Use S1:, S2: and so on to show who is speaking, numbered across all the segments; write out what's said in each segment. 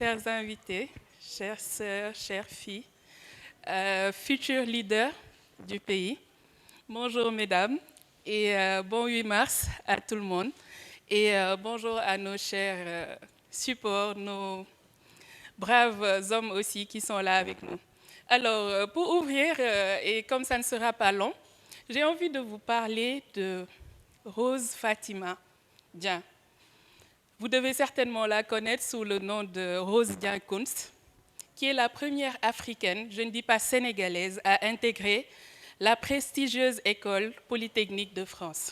S1: chers invités, chères sœurs, chères filles, futurs leaders du pays. Bonjour mesdames et bon 8 mars à tout le monde. Et bonjour à nos chers supports, nos braves hommes aussi qui sont là avec nous. Alors, pour ouvrir, et comme ça ne sera pas long, j'ai envie de vous parler de Rose Fatima Dieng. Vous devez certainement la connaître sous le nom de Rose Dieng Kounst, qui est la première africaine, je ne dis pas sénégalaise, à intégrer la prestigieuse école polytechnique de France.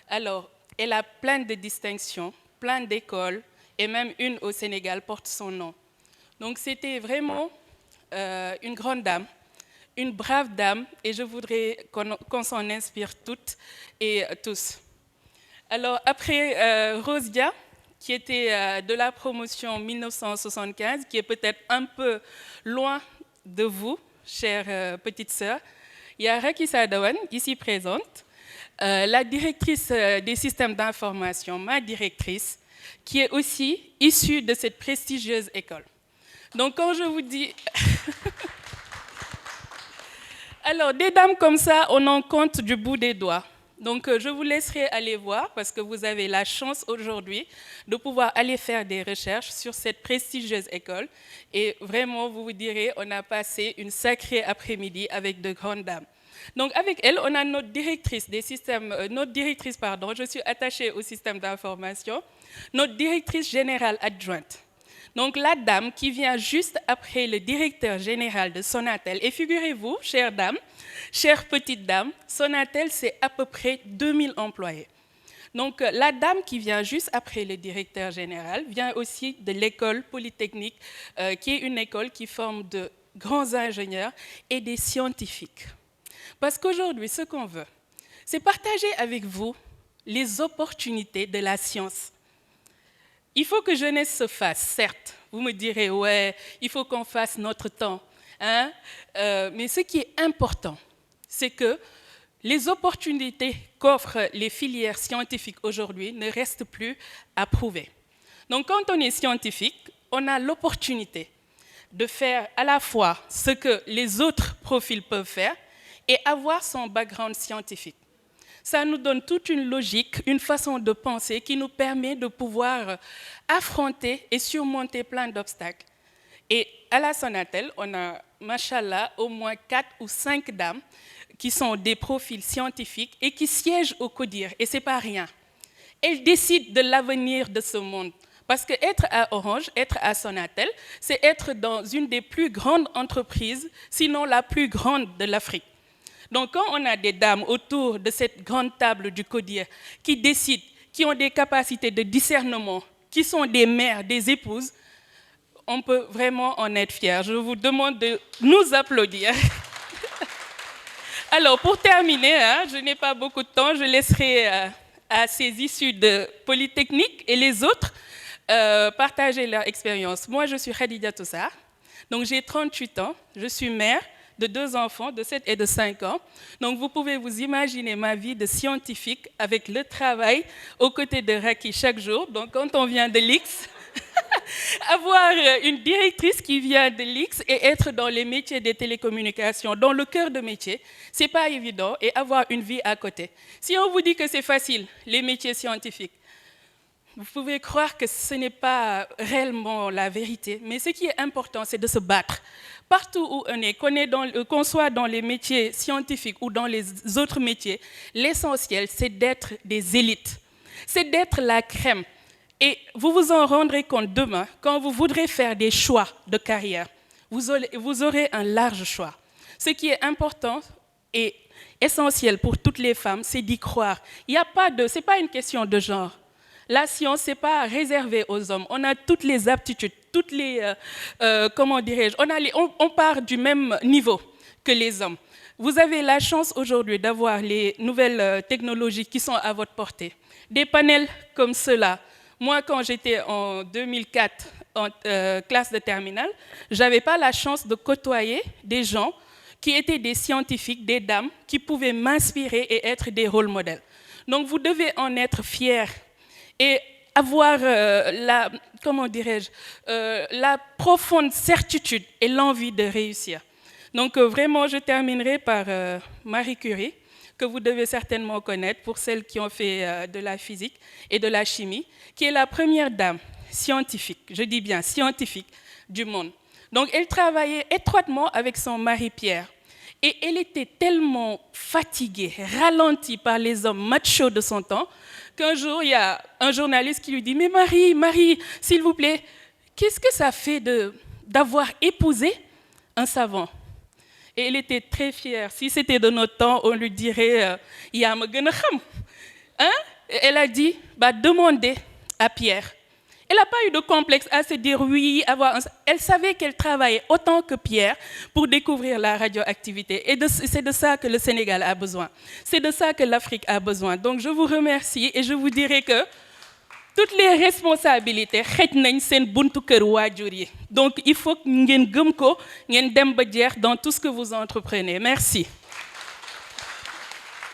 S1: Alors, elle a plein de distinctions, plein d'écoles, et même une au Sénégal porte son nom. Donc c'était vraiment une grande dame, une brave dame, et je voudrais qu'on s'en inspire toutes et tous. Alors après Rose Dieng, qui était de la promotion 1975, qui est peut-être un peu loin de vous, chère petite sœur, il y a Rakissa Dawan, ici présente, la directrice des systèmes d'information, ma directrice, qui est aussi issue de cette prestigieuse école. Donc quand je vous dis... Alors, des dames comme ça, on en compte du bout des doigts. Donc, je vous laisserai aller voir parce que vous avez la chance aujourd'hui de pouvoir aller faire des recherches sur cette prestigieuse école. Et vraiment, vous vous direz, on a passé une sacrée après-midi avec de grandes dames. Donc, avec elle, on a notre directrice des systèmes, je suis attachée au système d'information, notre directrice générale adjointe. Donc la dame qui vient juste après le directeur général de Sonatel. Et figurez-vous, chères dames, chères petites dames, Sonatel, c'est à peu près 2000 employés. Donc la dame qui vient juste après le directeur général vient aussi de l'école polytechnique, qui est une école qui forme de grands ingénieurs et des scientifiques. Parce qu'aujourd'hui, ce qu'on veut, c'est partager avec vous les opportunités de la science. Il faut que jeunesse se fasse, certes. Vous me direz, ouais, il faut qu'on fasse notre temps. Hein? Mais ce qui est important, c'est que les opportunités qu'offrent les filières scientifiques aujourd'hui ne restent plus à prouver. Donc quand on est scientifique, on a l'opportunité de faire à la fois ce que les autres profils peuvent faire et avoir son background scientifique. Ça nous donne toute une logique, une façon de penser qui nous permet de pouvoir affronter et surmonter plein d'obstacles. Et à la Sonatel, on a, machallah, au moins 4 ou 5 dames qui sont des profils scientifiques et qui siègent au CODIR. Et ce n'est pas rien. Elles décident de l'avenir de ce monde. Parce qu'être à Orange, être à Sonatel, c'est être dans une des plus grandes entreprises, sinon la plus grande de l'Afrique. Donc quand on a des dames autour de cette grande table du CODIR qui décident, qui ont des capacités de discernement, qui sont des mères, des épouses, on peut vraiment en être fiers. Je vous demande de nous applaudir. Alors pour terminer, je n'ai pas beaucoup de temps, je laisserai à ces issus de Polytechnique et les autres partager leur expérience. Moi je suis Khadija Toussar, donc j'ai 38 ans, je suis mère de 2 enfants, de 7 et de 5 ans. Donc vous pouvez vous imaginer ma vie de scientifique avec le travail aux côtés de Raki chaque jour. Donc quand on vient de l'X, avoir une directrice qui vient de l'X et être dans les métiers des télécommunications, dans le cœur de métier, ce n'est pas évident, et avoir une vie à côté. Si on vous dit que c'est facile, les métiers scientifiques, vous pouvez croire que ce n'est pas réellement la vérité, mais ce qui est important, c'est de se battre. Partout où on est, qu'on soit dans les métiers scientifiques ou dans les autres métiers, l'essentiel, c'est d'être des élites. C'est d'être la crème. Et vous vous en rendrez compte demain, quand vous voudrez faire des choix de carrière, vous aurez un large choix. Ce qui est important et essentiel pour toutes les femmes, c'est d'y croire. Ce n'est pas une question de genre. La science, ce n'est pas réservé aux hommes. On a toutes les aptitudes, toutes les... comment dirais-je, on part du même niveau que les hommes. Vous avez la chance aujourd'hui d'avoir les nouvelles technologies qui sont à votre portée. Des panels comme ceux-là. Moi, quand j'étais en 2004 en classe de terminale, je n'avais pas la chance de côtoyer des gens qui étaient des scientifiques, des dames, qui pouvaient m'inspirer et être des rôles modèles. Donc vous devez en être fiers. Et avoir comment dirais-je, la profonde certitude et l'envie de réussir. Donc vraiment, je terminerai par Marie Curie, que vous devez certainement connaître pour celles qui ont fait de la physique et de la chimie, qui est la première dame scientifique, je dis bien scientifique, du monde. Donc elle travaillait étroitement avec son mari Pierre. Et elle était tellement fatiguée, ralentie par les hommes machos de son temps, qu'un jour, il y a un journaliste qui lui dit « Mais Marie, s'il vous plaît, qu'est-ce que ça fait d'avoir épousé un savant ?» Et elle était très fière. Si c'était de notre temps, on lui dirait « Ya ma gëna xam ». Elle a dit bah, « Demandez à Pierre ». Elle n'a pas eu de complexe à se dire oui, Elle savait qu'elle travaillait autant que Pierre pour découvrir la radioactivité. Et c'est de ça que le Sénégal a besoin. C'est de ça que l'Afrique a besoin. Donc je vous remercie et je vous dirai que toutes les responsabilités xëj nañ seen buntu kër waajur yi. Donc il faut que ngeen gëm ko, ngeen dem ba jeex dans tout ce que vous entreprenez. Merci.